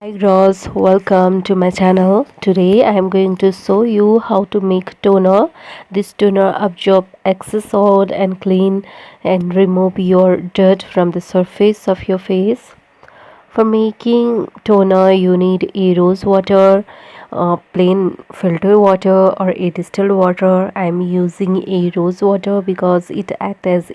Hi Ross, welcome to my channel. Today I am going to show you how to make toner. This toner absorbs excess oil and clean and remove your dirt from the surface of your face. For making toner you need a rose water, plain filter water or a distilled water. I am using a rose water because it acts as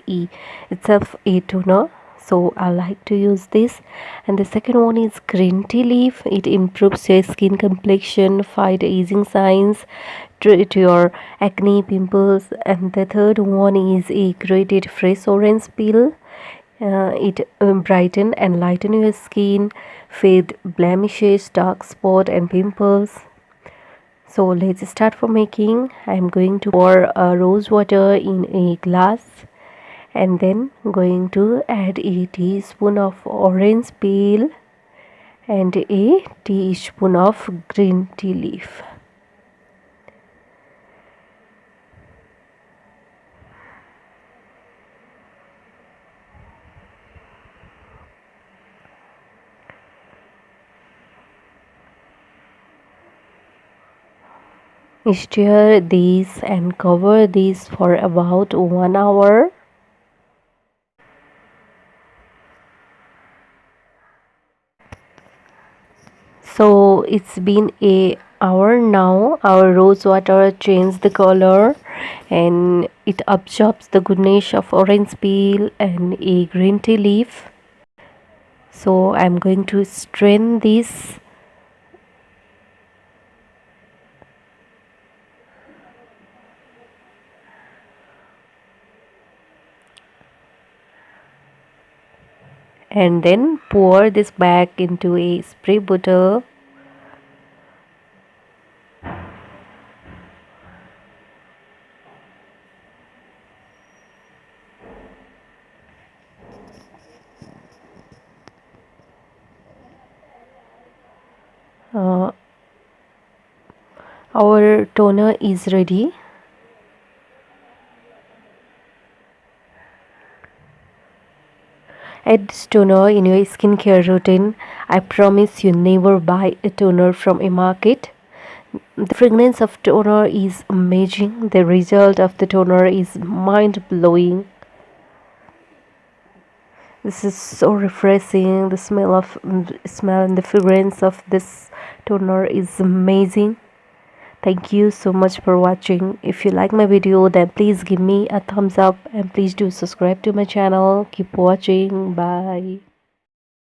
itself a toner, so I like to use this. And the second one is green tea leaf. It improves your skin complexion, fight aging signs, treat your acne, pimples. And the third one is a grated fresh orange peel. It brighten and lighten your skin, fade blemishes, dark spot and pimples. So let's start for making. I'm going to pour rose water in a glass and then going to add a teaspoon of orange peel and a teaspoon of green tea leaf. Stir these and cover these for about 1 hour. So it's been a hour now. Our rose water changed the color and it absorbs the goodness of orange peel and a green tea leaf. So I'm going to strain this. And then pour this back into a spray bottle. Uh, our toner is ready. Add this toner in your skincare routine. I promise you never buy a toner from a market. The fragrance of toner is amazing. The result of the toner is mind-blowing. This is so refreshing. The smell and the fragrance of this toner is amazing. Thank you so much for watching. If you like my video, then please give me a thumbs up and please do subscribe to my channel. Keep watching. Bye.